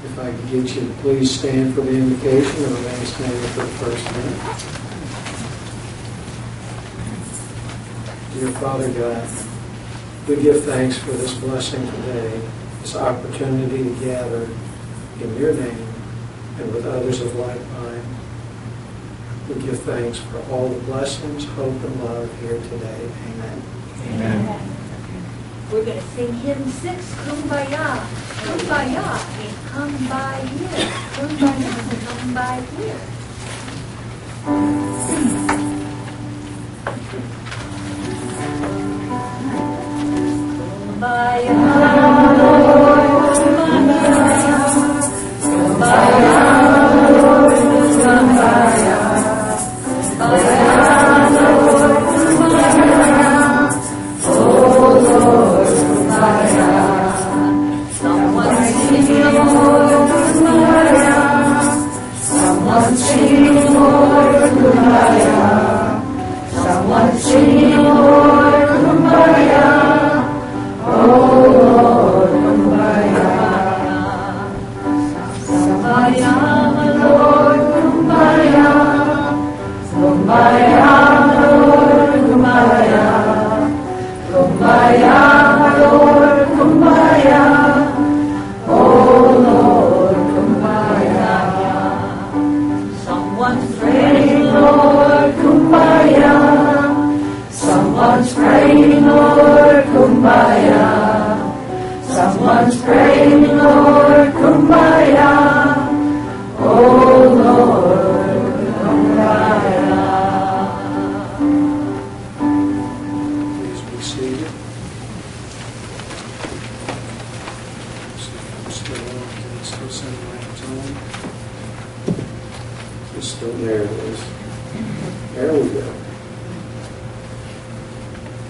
If I could get you to please stand for the invocation and remain standing for the first minute. Dear Father God, we give thanks for this blessing today, this opportunity to gather in your name and with others of like mind. We give thanks for all the blessings, hope, and love here today. Amen. Amen. We're going to sing hymn 6, Kumbaya. Kumbaya means come by here. Kumbaya, come by here. Kumbaya, Lord, kumbaya. Kumbaya, Lord, kumbaya. Kumbaya, Lord, kumbaya. Oh, Lord, kumbaya. Someone sing, Lord, kumbaya. Someone sing, Lord, kumbaya. Someone sing, Lord, kumbaya. Oh, Lord, kumbaya. Kumbaya, Lord, kumbaya. Kumbaya, Lord, kumbaya. Kumbaya, Lord, kumbaya. Oh, Lord, kumbaya. Someone's praying, Lord, kumbaya. Someone's praying, Lord, kumbaya. Someone's praying, Lord, kumbaya. Oh, Lord, kumbaya. Please be seated. Still on. Can I still send lamps on? It's still there. It is. There we go.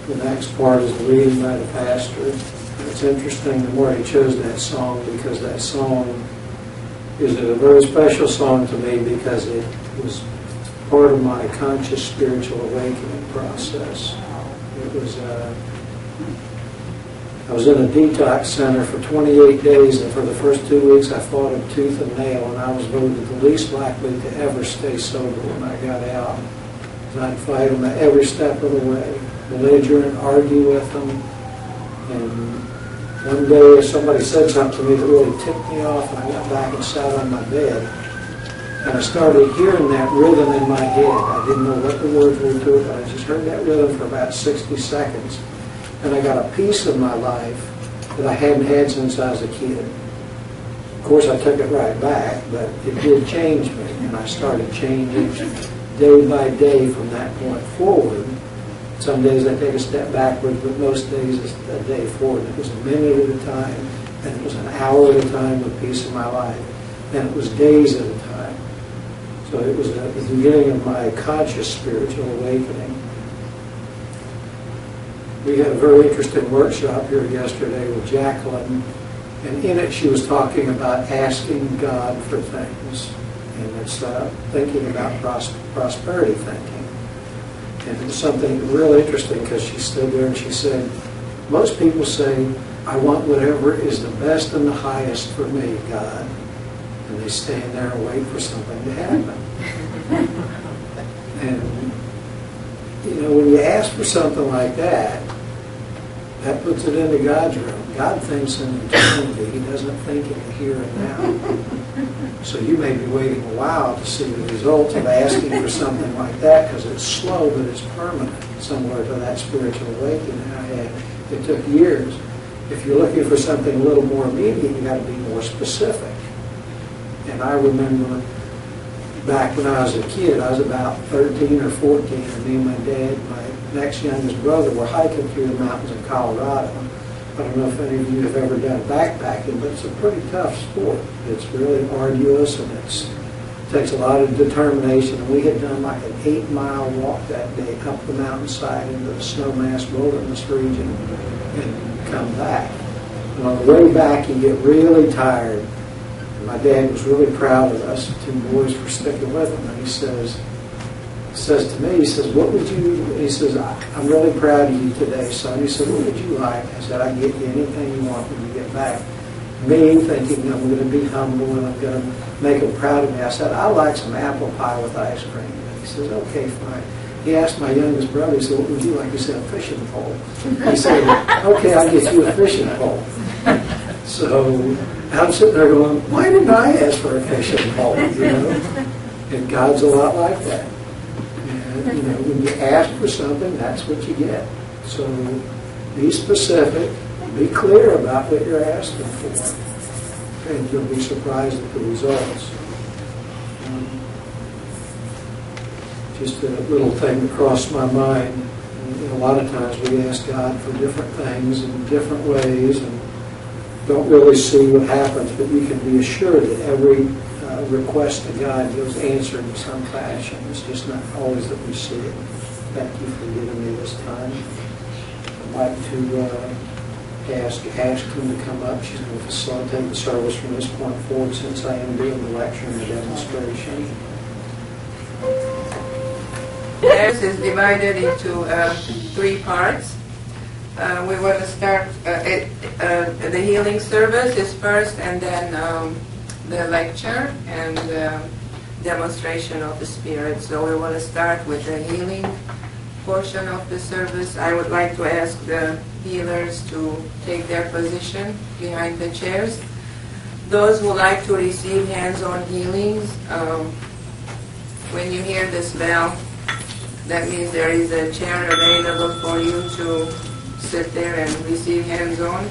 The next part is reading by the pastor. It's interesting the more he chose that song, because that song is a very special song to me because it was part of my conscious spiritual awakening process. It was I was in a detox center for 28 days, and for the first 2 weeks I fought him tooth and nail, and I was voted the least likely to ever stay sober when I got out. And I'd fight him every step of the way, belligerent, argue with him. And one day somebody said something to me that really ticked me off, and I went back and sat on my bed. And I started hearing that rhythm in my head. I didn't know what the words were to it, but I just heard that rhythm for about 60 seconds. And I got a piece of my life that I hadn't had since I was a kid. Of course, I took it right back, but it did change me. And I started changing day by day from that point forward. Some days I take a step backwards, but most days it's a day forward. It was a minute at a time, and it was an hour at a time, a piece of my life. And it was days at a time. So it was the beginning of my conscious spiritual awakening. We had a very interesting workshop here yesterday with Jacqueline, and in it she was talking about asking God for things. And it's thinking about prosperity thinking. And it was something real interesting because she stood there and she said, most people say, I want whatever is the best and the highest for me, God. And they stand there and wait for something to happen. And, you know, when you ask for something like that, that puts it into God's room. God thinks in eternity. He doesn't think in the here and now. So you may be waiting a while to see the results of asking for something like that, because it's slow but it's permanent, similar to that spiritual awakening I had. It took years. If you're looking for something a little more immediate, you've got to be more specific. And I remember back when I was a kid, I was about 13 or 14, and me and my dad, my next youngest brother, were hiking through the mountains of Colorado. I don't know if any of you have ever done backpacking, but it's a pretty tough sport. It's really arduous, and it takes a lot of determination. And we had done like an 8-mile walk that day up the mountainside into the Snowmass Wilderness region and come back. And on the way back, you get really tired. And my dad was really proud of us, the two boys, for sticking with him. And he says to me, he says, what would you, he says, I'm really proud of you today, son. He said, what would you like? I said, I can get you anything you want when you get back. me thinking I'm going to be humble and I'm going to make him proud of me, I said, "I like some apple pie with ice cream." And he says, "Okay, fine." He asked my youngest brother, he said, "What would you like?" He said, "A fishing pole." He said, "Okay, I'll get you a fishing pole." So I'm sitting there going, "Why didn't I ask for a fishing pole?" And God's a lot like that. And, when you ask for something, that's what you get. So be specific, be clear about what you're asking for, and you'll be surprised at the results. Just a little thing that crossed my mind. A lot of times we ask God for different things in different ways and don't really see what happens, but you can be assured that every request to God goes answered in some fashion. It's just not always that we see it. Thank you for giving me this time. I'd like to ask Ashton to come up. She's going to facilitate the service from this point forward, since I am doing the lecture and the demonstration. This is divided into 3 parts. We want to start the healing service is first, and then the lecture and demonstration of the Spirit. So we want to start with the healing portion of the service. I would like to ask the healers to take their position behind the chairs. Those who like to receive hands-on healings, when you hear this bell, that means there is a chair available for you to sit there and receive hands-on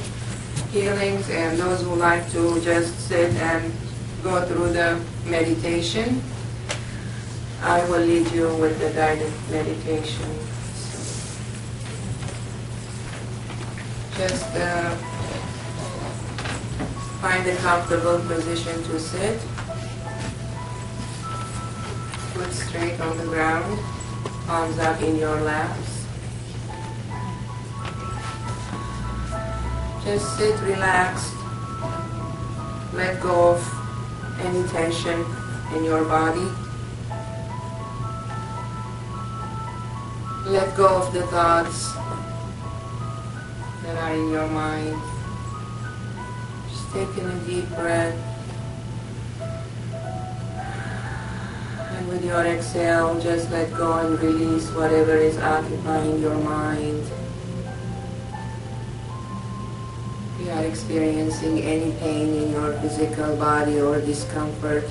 healings. And those who like to just sit and go through the meditation, I will lead you with the guided meditation. Just find a comfortable position to sit. Foot straight on the ground, palms up in your laps. Just sit relaxed. Let go of any tension in your body. Let go of the thoughts that are in your mind. Just taking a deep breath. And with your exhale, just let go and release whatever is occupying your mind. If you are experiencing any pain in your physical body or discomfort,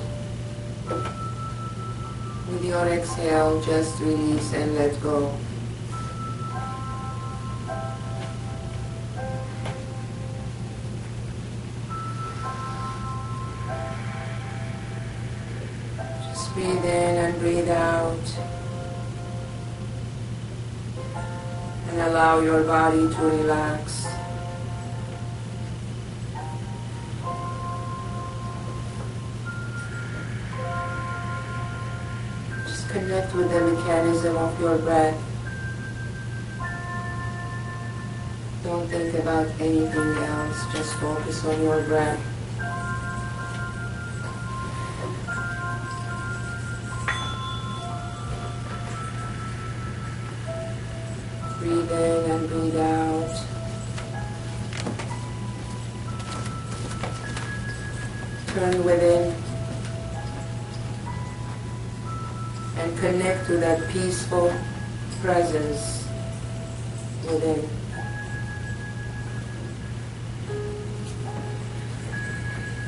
with your exhale, just release and let go. Just breathe in and breathe out. And allow your body to relax. Connect with the mechanism of your breath. Don't think about anything else, just focus on your breath. Breathe in and breathe out. Turn within. And connect to that peaceful presence within.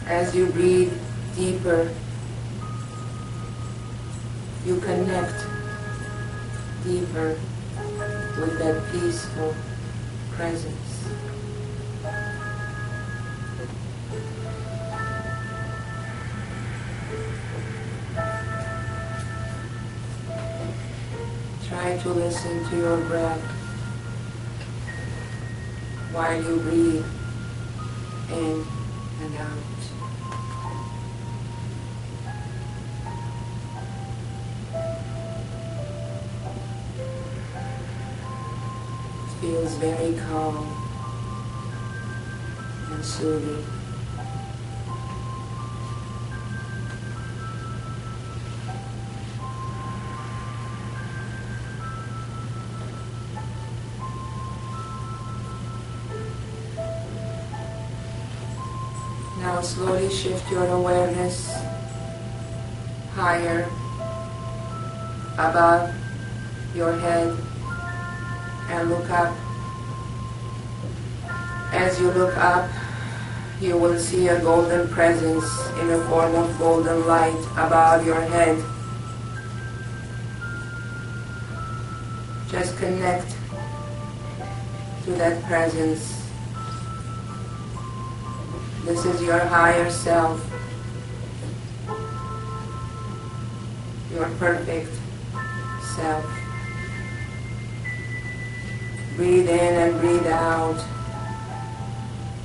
As you breathe deeper, you connect deeper with that peaceful presence. Try to listen to your breath while you breathe in and out. It feels very calm and soothing. Now slowly shift your awareness higher above your head and look up. As you look up, you will see a golden presence in the form of golden light above your head. Just connect to that presence. This is your higher self, your perfect self. Breathe in and breathe out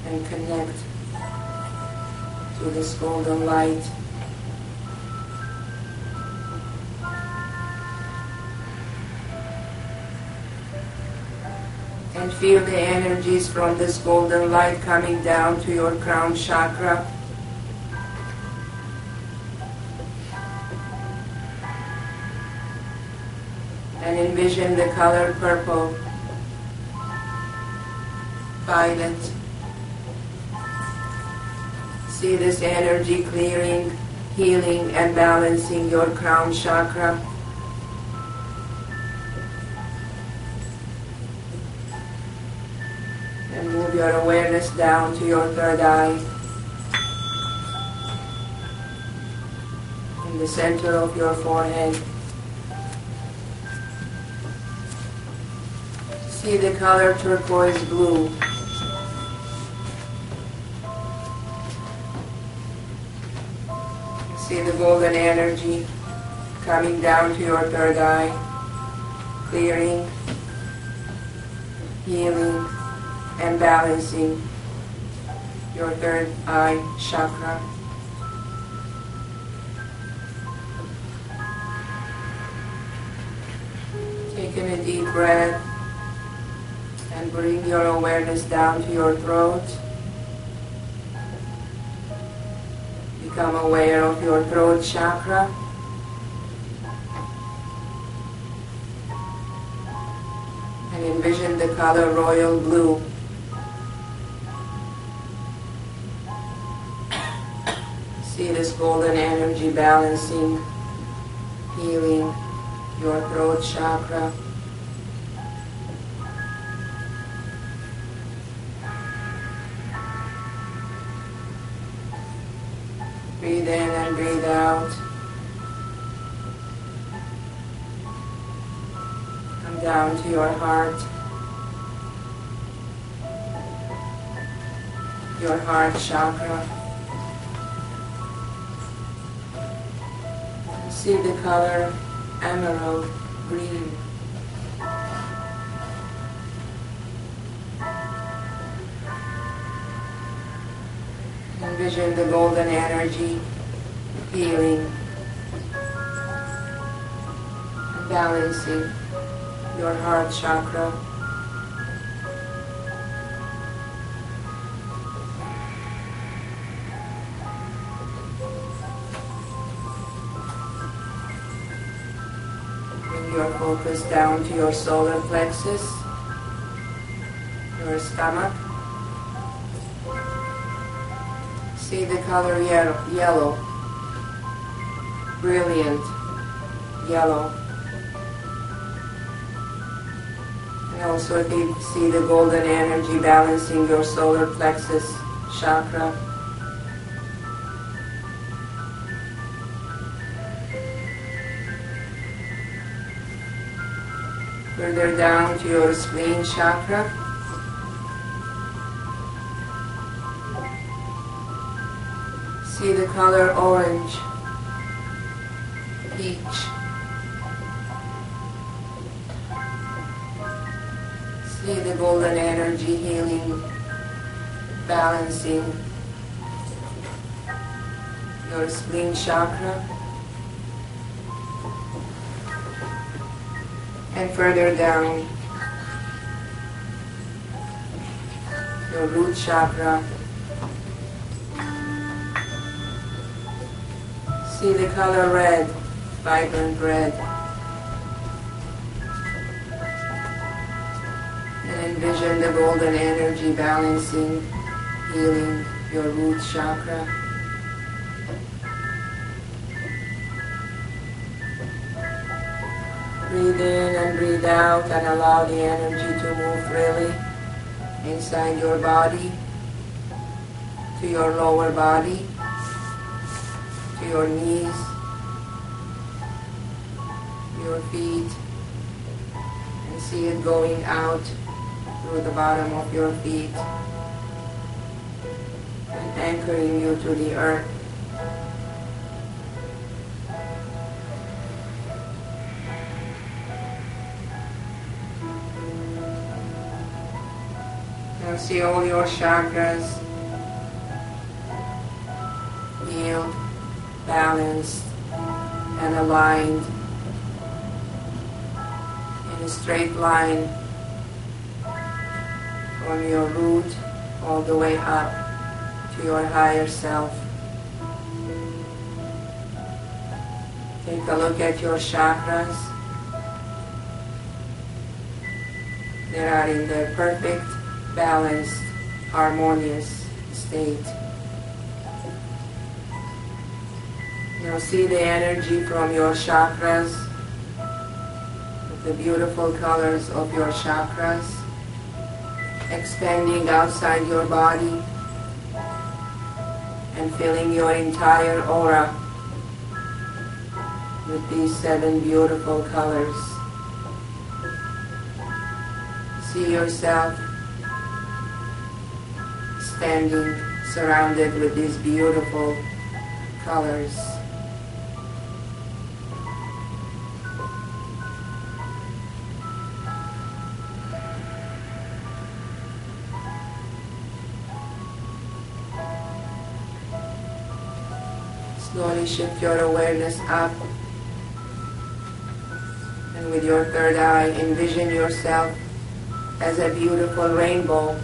and connect to this golden light. And feel the energies from this golden light coming down to your crown chakra. And envision the color purple, violet. See this energy clearing, healing, and balancing your crown chakra. And move your awareness down to your third eye. In the center of your forehead. See the color turquoise blue. See the golden energy coming down to your third eye, clearing, healing, and balancing your third eye chakra. Taking a deep breath and bring your awareness down to your throat. Become aware of your throat chakra. And envision the color royal blue. See this golden energy balancing, healing your throat chakra. Breathe in and breathe out. Come down to your heart. Your heart chakra. See the color emerald green. Envision the golden energy healing and balancing your heart chakra. Bring your focus down to your solar plexus, your stomach. See the color yellow, brilliant yellow. And also see the golden energy balancing your solar plexus chakra. Further down to your spleen chakra. See the color orange, peach. See the golden energy healing, balancing your spleen chakra. And further down, your root chakra. See the color red, vibrant red. And envision the golden energy balancing, healing your root chakra. Breathe in and breathe out and allow the energy to move freely inside your body, to your lower body, to your knees, your feet, and see it going out through the bottom of your feet and anchoring you to the earth. Now see all your chakras healed, balanced, and aligned in a straight line from your root all the way up to your higher self. Take a look at your chakras. They are in their perfect, balanced, harmonious state. Now see the energy from your chakras, the beautiful colors of your chakras, expanding outside your body and filling your entire aura with these 7 beautiful colors. See yourself standing surrounded with these beautiful colors. Slowly shift your awareness up, and with your third eye envision yourself as a beautiful rainbow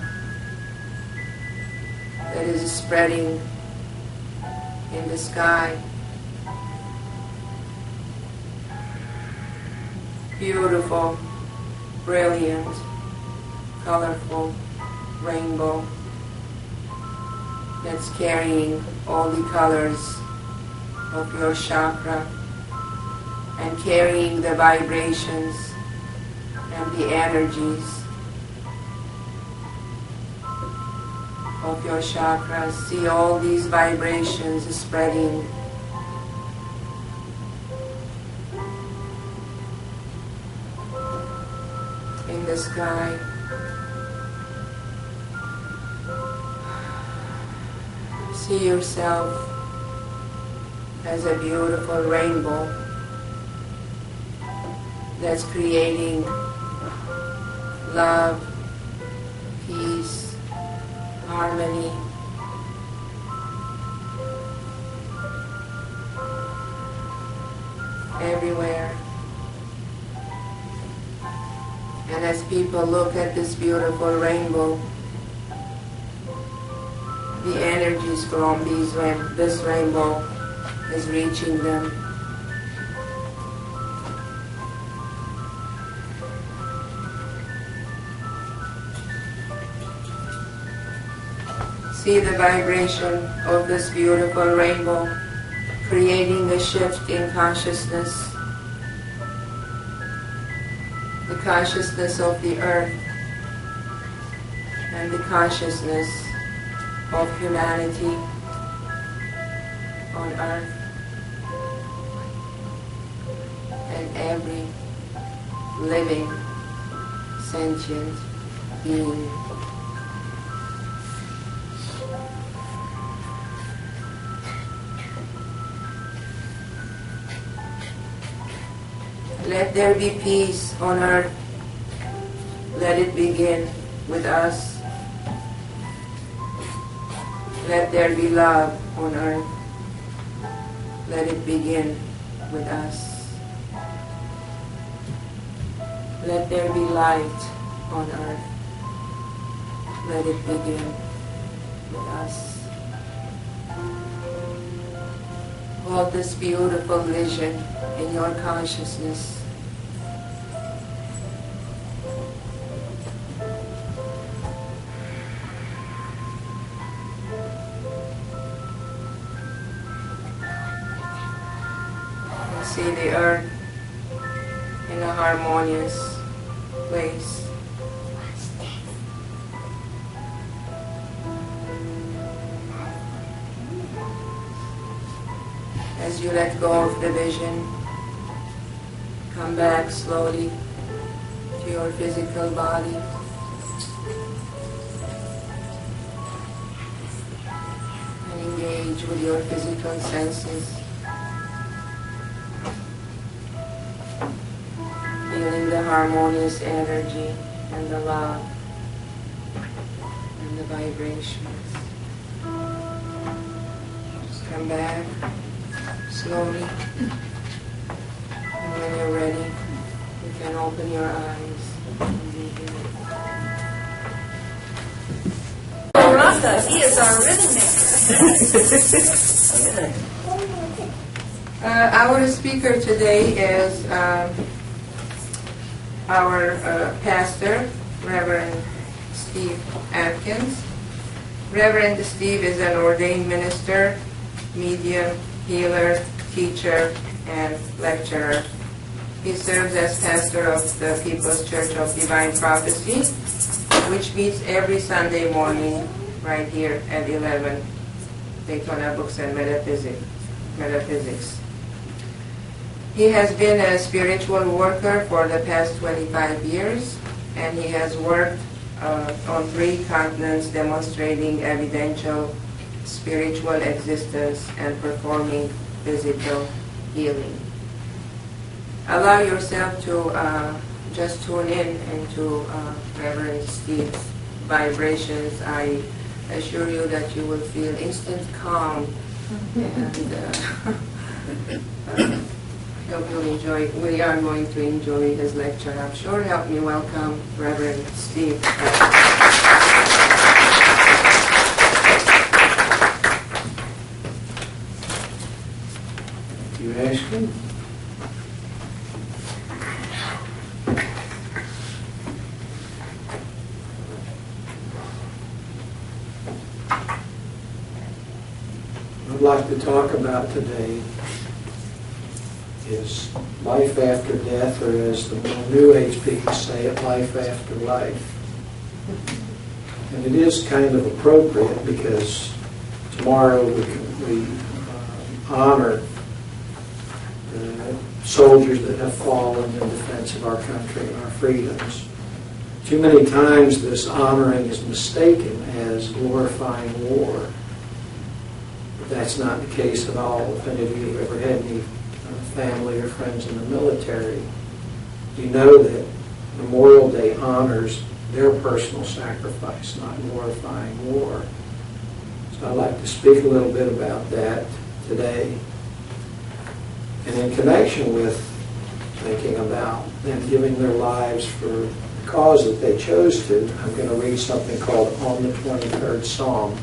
that is spreading in the sky. Beautiful, brilliant, colorful rainbow that's carrying all the colors of your chakra and carrying the vibrations and the energies of your chakras. See all these vibrations spreading in the sky. See yourself as a beautiful rainbow that's creating love, peace, harmony, everywhere. And as people look at this beautiful rainbow, the energies from this rainbow is reaching them. See the vibration of this beautiful rainbow creating a shift in consciousness. The consciousness of the earth and the consciousness of humanity on earth and every living sentient being. Let there be peace on earth. Let it begin with us. Let there be love on earth. Let it begin with us. Let there be light on earth. Let it begin with us. Hold this beautiful vision in your consciousness. see the earth in a harmonious place. As you let go of the vision, come back slowly to your physical body. And engage with your physical senses. Feeling the harmonious energy and the love and the vibrations. Just come back slowly. And when you're ready, you can open your eyes and be here. Raka, he is our rhythm maker. Our speaker today is our pastor, Reverend Steve Adkins. Reverend Steve is an ordained minister, medium, healer, teacher, and lecturer. He serves as pastor of the People's Church of Divine Prophecy, which meets every Sunday morning right here at 11, Daytona Books and Metaphysics. He has been a spiritual worker for the past 25 years, and he has worked on 3 continents demonstrating evidential spiritual existence and performing physical healing. Allow yourself to just tune in into Reverend Steve's vibrations. I assure you that you will feel instant calm, and I hope you'll enjoy. We are going to enjoy his lecture, I'm sure. Help me welcome Reverend Steve. You asking? I'd like to talk about today is life after death, or as the more New Age people say it, life after life. And it is kind of appropriate because tomorrow we honor the soldiers that have fallen in defense of our country and our freedoms. Too many times this honoring is mistaken as glorifying war. But that's not the case at all. If any of you have ever had any family or friends in the military, you know that Memorial Day honors their personal sacrifice, not glorifying war. So I'd like to speak a little bit about that today. And in connection with thinking about them giving their lives for the cause that they chose to, I'm going to read something called On the 23rd Psalm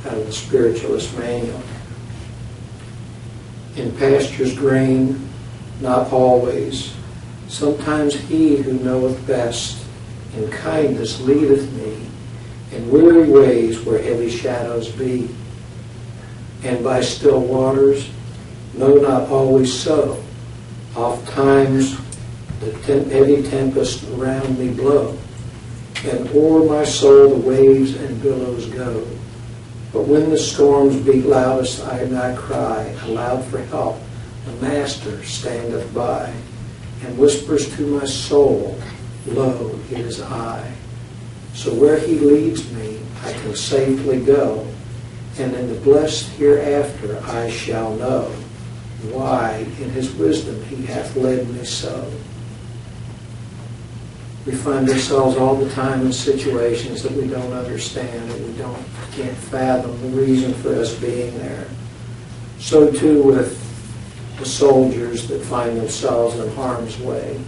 out of the Spiritualist Manual. In pastures green, not always. Sometimes he who knoweth best in kindness leadeth me in weary ways where heavy shadows be. And by still waters, no, not always so. Oft times the heavy tempest around me blow, and o'er my soul the waves and billows go. But when the storms beat loudest, I cry aloud for help. The Master standeth by, and whispers to my soul, Lo, it is I. So where he leads me, I can safely go, and in the blessed hereafter I shall know why in his wisdom he hath led me so. We find ourselves all the time in situations that we don't understand, and we can't fathom the reason for us being there. So too with the soldiers that find themselves in harm's way.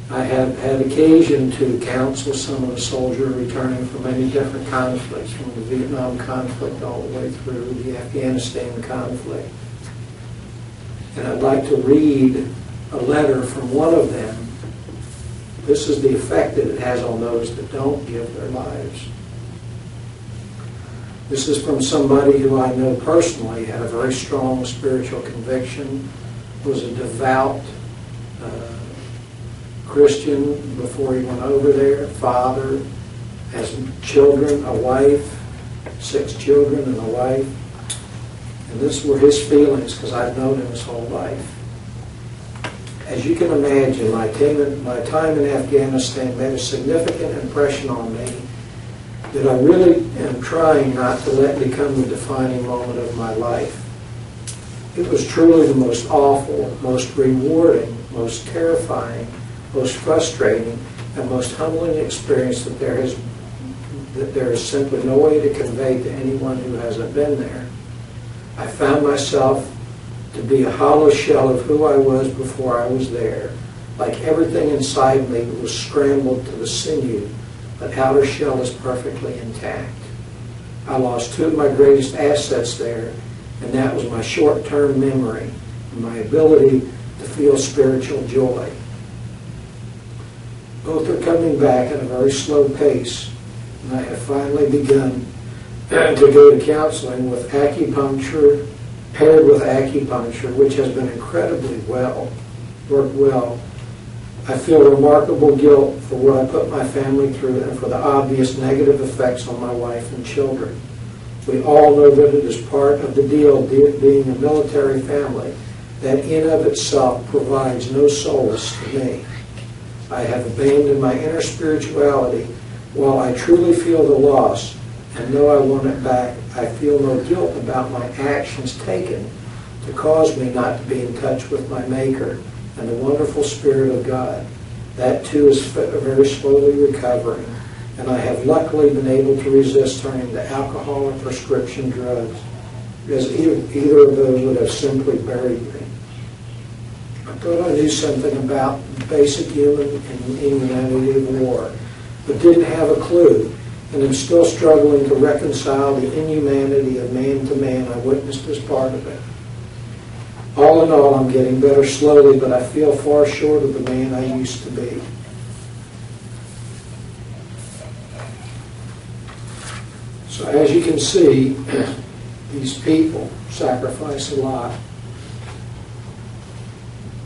I have had occasion to counsel some of the soldiers returning from many different conflicts, from the Vietnam conflict all the way through the Afghanistan conflict. And I'd like to read a letter from one of them. This is the effect that it has on those that don't give their lives. This is from somebody who I know personally had a very strong spiritual conviction, was a devout Christian before he went over there, father, has children, a wife, 6 children and a wife. And these were his feelings because I've known him his whole life. As you can imagine, my time in Afghanistan made a significant impression on me that I really am trying not to let become the defining moment of my life. It was truly the most awful, most rewarding, most terrifying, most frustrating, and most humbling experience that there is simply no way to convey to anyone who hasn't been there. I found myself to be a hollow shell of who I was before I was there. Like everything inside me was scrambled to the sinew, but outer shell is perfectly intact. I lost 2 of my greatest assets there, and that was my short-term memory and my ability to feel spiritual joy. Both are coming back at a very slow pace, and I have finally begun to go to counseling with acupuncture, paired with acupuncture, which has been incredibly worked well. I feel remarkable guilt for what I put my family through and for the obvious negative effects on my wife and children. We all know that it is part of the deal being a military family that in of itself provides no solace to me. I have abandoned my inner spirituality. While I truly feel the loss and know I want it back, I feel no guilt about my actions taken to cause me not to be in touch with my Maker and the wonderful Spirit of God. That too is very slowly recovering, and I have luckily been able to resist turning to alcohol or prescription drugs, because either of those would have simply buried me. I thought I knew something about the basic human and humanity of war, but didn't have a clue, and am still struggling to reconcile the inhumanity of man to man I witnessed as part of it. All in all, I'm getting better slowly, but I feel far short of the man I used to be. So as you can see, these people sacrifice a lot.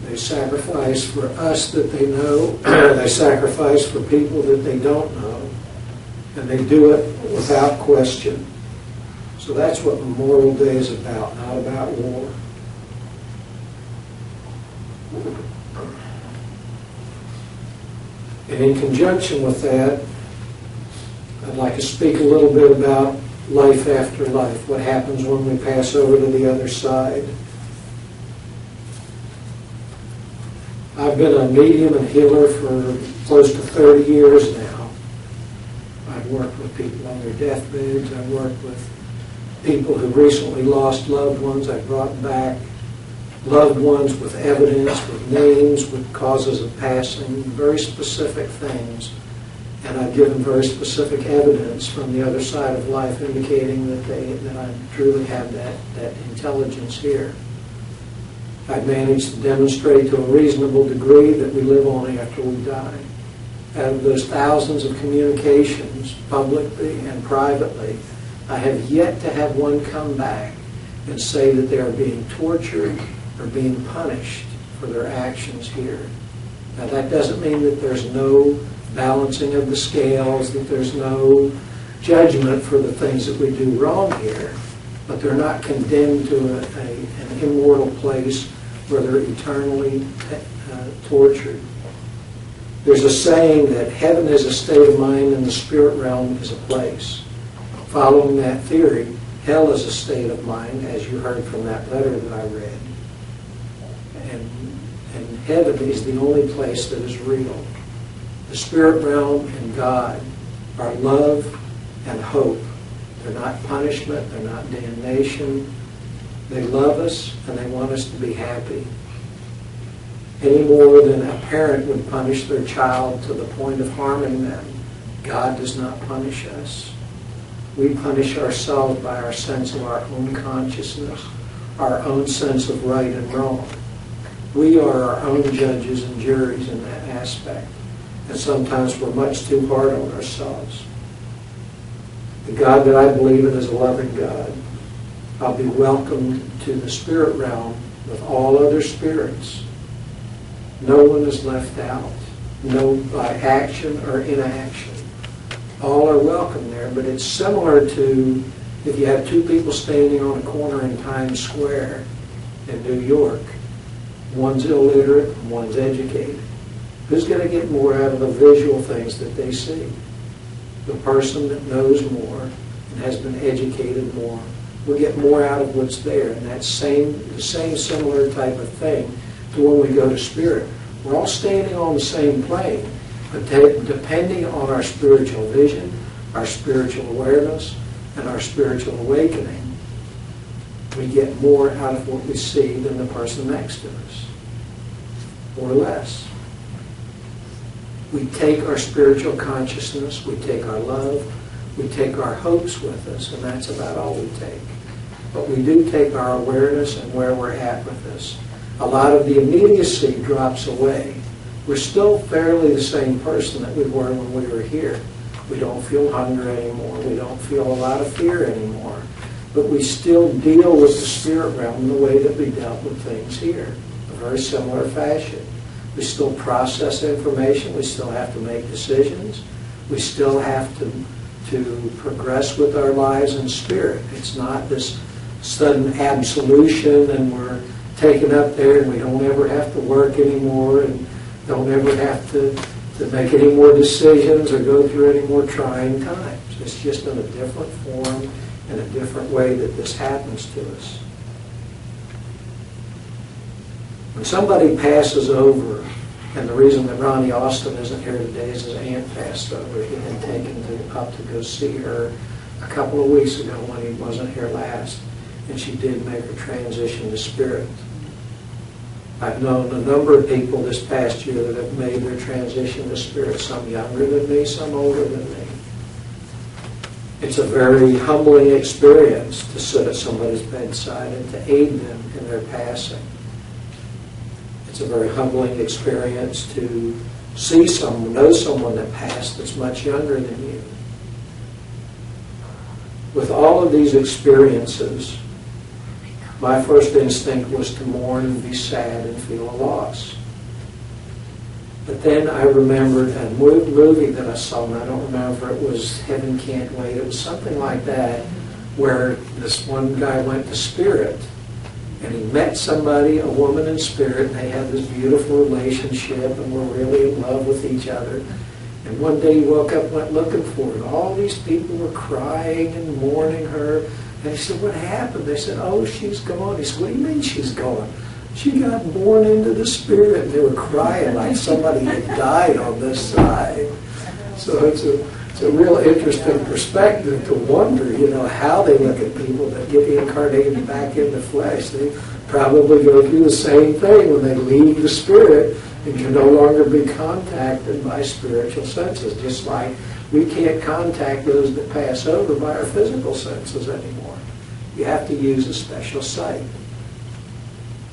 They sacrifice for us that they know. They sacrifice for people that they don't know. And they do it without question. So that's what Memorial Day is about, not about war. And in conjunction with that, I'd like to speak a little bit about life after life, what happens when we pass over to the other side. I've been a medium and healer for close to 30 years now. I've worked with people on their deathbeds. I've worked with people who recently lost loved ones. I've brought back loved ones with evidence, with names, with causes of passing, very specific things. And I've given very specific evidence from the other side of life indicating that I truly have that intelligence here. I've managed to demonstrate to a reasonable degree that we live on after we die. Out of those thousands of communications, publicly and privately, I have yet to have one come back and say that they are being tortured or being punished for their actions here. Now that doesn't mean that there's no balancing of the scales, that there's no judgment for the things that we do wrong here, but they're not condemned to an immortal place where they're eternally tortured. There's a saying that heaven is a state of mind and the spirit realm is a place. Following that theory, hell is a state of mind, as you heard from that letter that I read. And heaven is the only place that is real. The spirit realm and God are love and hope. They're not punishment, they're not damnation. They love us and they want us to be happy. Any more than a parent would punish their child to the point of harming them, God does not punish us. We punish ourselves by our sense of our own consciousness, our own sense of right and wrong. We are our own judges and juries in that aspect. And sometimes we're much too hard on ourselves. The God that I believe in is a loving God. I'll be welcomed to the spirit realm with all other spirits. No one is left out, no by action or inaction. All are welcome there, but it's similar to if you have two people standing on a corner in Times Square in New York. One's illiterate, one's educated. Who's going to get more out of the visual things that they see? The person that knows more and has been educated more will get more out of what's there. And that's the same similar type of thing to when we go to spirit. We're all standing on the same plane, but depending on our spiritual vision, our spiritual awareness, and our spiritual awakening, we get more out of what we see than the person next to us, or less. We take our spiritual consciousness, we take our love, we take our hopes with us, and that's about all we take. But we do take our awareness and where we're at with this. A lot of the immediacy drops away. We're still fairly the same person that we were when we were here. We don't feel hunger anymore. We don't feel a lot of fear anymore. But we still deal with the spirit realm in the way that we dealt with things here, a very similar fashion. We still process information. We still have to make decisions. We still have to progress with our lives in spirit. It's not this sudden absolution and we're taken up there and we don't ever have to work anymore and don't ever have to make any more decisions or go through any more trying times. It's just in a different form and a different way that this happens to us. When somebody passes over, and the reason that Ronnie Austin isn't here today is his aunt passed over. He had taken up to go see her a couple of weeks ago when he wasn't here last, and she did make her transition to spirit. I've known a number of people this past year that have made their transition to spirit, some younger than me, some older than me. It's a very humbling experience to sit at somebody's bedside and to aid them in their passing. It's a very humbling experience to see someone, know someone that passed that's much younger than you. With all of these experiences, my first instinct was to mourn and be sad and feel a loss. But then I remembered a movie that I saw, and I don't remember if it was Heaven Can't Wait. It was something like that, where this one guy went to spirit, and he met somebody, a woman in spirit, and they had this beautiful relationship, and were really in love with each other. And one day he woke up and went looking for her, and all these people were crying and mourning her. And he said, "What happened?" They said, "Oh, she's gone." He said, "What do you mean she's gone?" "She got born into the spirit." And they were crying like somebody had died on this side. So it's a real interesting perspective to wonder, how they look at people that get incarnated back into flesh. They probably go through the same thing when they leave the spirit and can no longer be contacted by spiritual senses, just like we can't contact those that pass over by our physical senses anymore. You have to use a special sight.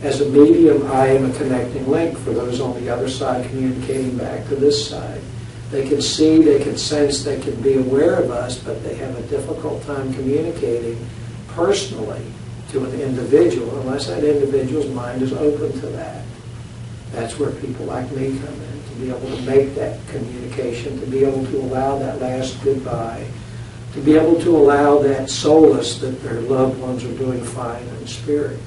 As a medium, I am a connecting link for those on the other side communicating back to this side. They can see, they can sense, they can be aware of us, but they have a difficult time communicating personally to an individual unless that individual's mind is open to that. That's where people like me come in, to be able to make that communication, to be able to allow that last goodbye, to be able to allow that solace that their loved ones are doing fine in spirit.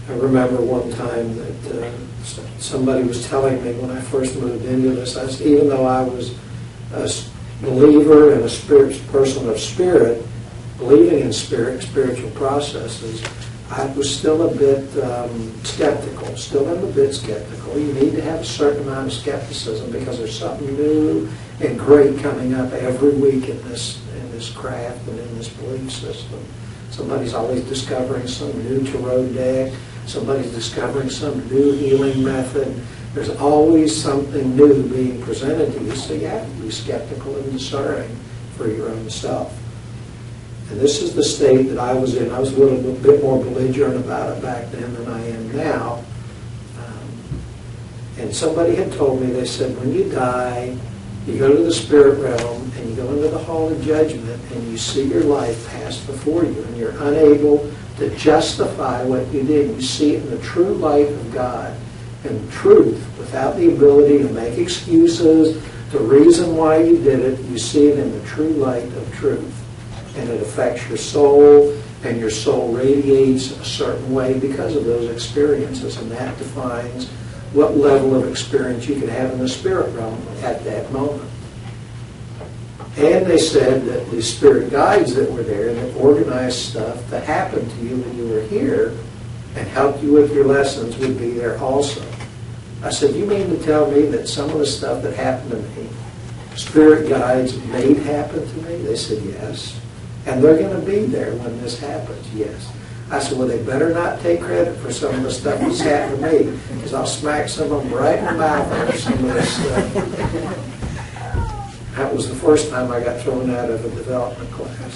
I remember one time that somebody was telling me when I first moved into this, even though I was a believer and a person of spirit, believing in spirit, spiritual processes, I was still a bit skeptical. Still am a bit skeptical. You need to have a certain amount of skepticism because there's something new and great coming up every week in this craft and in this belief system. Somebody's always discovering some new tarot deck. Somebody's discovering some new healing method. There's always something new being presented to you, so you have to be skeptical and discerning for your own self. And this is the state that I was in. I was a little bit more belligerent about it back then than I am now. And somebody had told me, they said, when you die, you go to the spirit realm and you go into the hall of judgment and you see your life pass before you and you're unable to justify what you did. You see it in the true light of God and truth without the ability to make excuses, to reason why you did it. You see it in the true light of truth. And it affects your soul, and your soul radiates a certain way because of those experiences, and that defines what level of experience you can have in the spirit realm at that moment. And they said that the spirit guides that were there and that organized stuff that happened to you when you were here and helped you with your lessons would be there also. I said, you mean to tell me that some of the stuff that happened to me, spirit guides made happen to me? They said, yes. And they're going to be there when this happens, yes. I said, well, they better not take credit for some of the stuff that's happened to me, because I'll smack some of them right in the mouth over some of this stuff. That was the first time I got thrown out of a development class.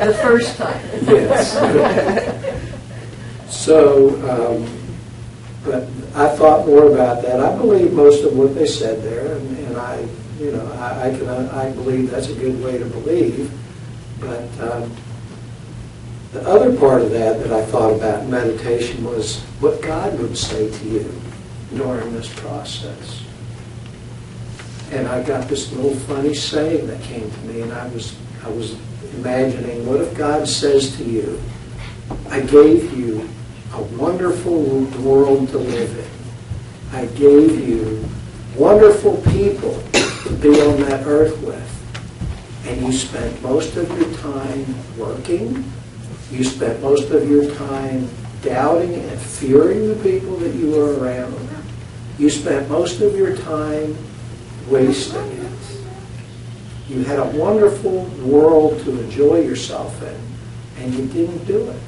The first time. Yes. So, but I thought more about that. I believe most of what they said there, and I believe that's a good way to believe. But the other part of that I thought about in meditation was what God would say to you during this process. And I got this little funny saying that came to me, and I was imagining, what if God says to you, I gave you a wonderful world to live in. I gave you wonderful people to be on that earth with. And you spent most of your time working. You spent most of your time doubting and fearing the people that you were around. You spent most of your time wasting it. You had a wonderful world to enjoy yourself in, and you didn't do it.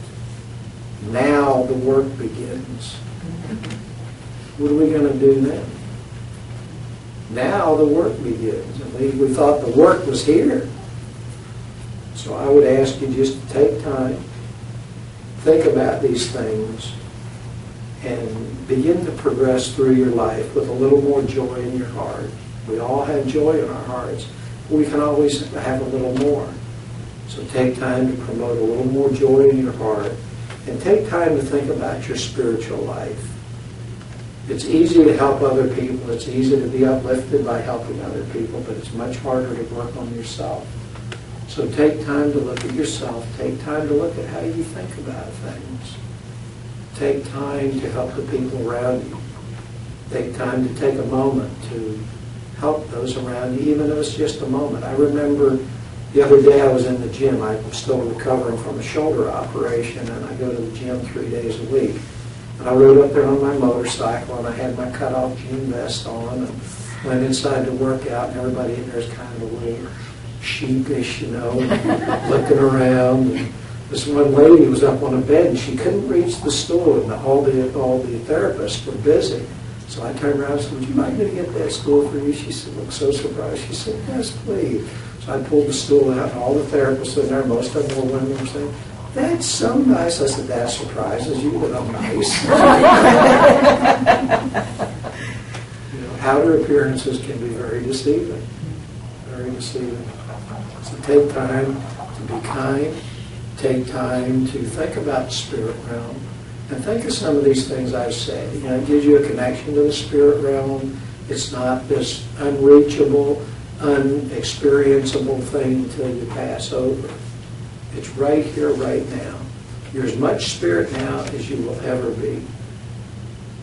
Now the work begins. What are we going to do then? Now the work begins. And we thought the work was here. So I would ask you just to take time, think about these things, and begin to progress through your life with a little more joy in your heart. We all have joy in our hearts. We can always have a little more. So take time to promote a little more joy in your heart, and take time to think about your spiritual life. It's easy to help other people. It's easy to be uplifted by helping other people, but it's much harder to work on yourself. So take time to look at yourself. Take time to look at how you think about things. Take time to help the people around you. Take time to take a moment to help those around you, even if it's just a moment. I remember the other day I was in the gym. I'm still recovering from a shoulder operation, and I go to the gym 3 days a week. And I rode up there on my motorcycle, and I had my cut-off jean vest on, and went inside to work out, and everybody in there is kind of a little sheepish, looking around. And this one lady was up on a bed, and she couldn't reach the stool, and all the therapists were busy. So I turned around and said, would you like me to get that stool for you? She said, looked so surprised. She said, yes, please. So I pulled the stool out, and all the therapists in there, most of them were women, were saying, that's so nice. I said, that surprises you that I'm nice. Outer appearances can be very deceiving. Very deceiving. So take time to be kind. Take time to think about the spirit realm. And think of some of these things I've said. It gives you a connection to the spirit realm. It's not this unreachable, unexperienceable thing until you pass over. It's right here, right now. You're as much spirit now as you will ever be.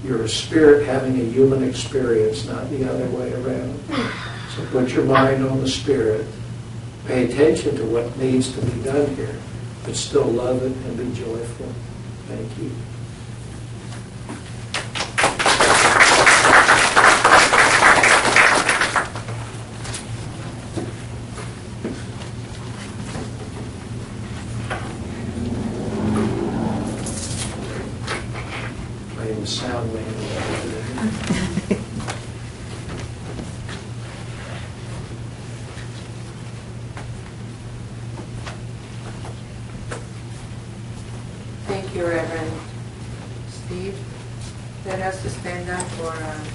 You're a spirit having a human experience, not the other way around. So put your mind on the spirit. Pay attention to what needs to be done here, but still love it and be joyful. Thank you. Sound man over there. Thank you, Reverend Steve. That has to for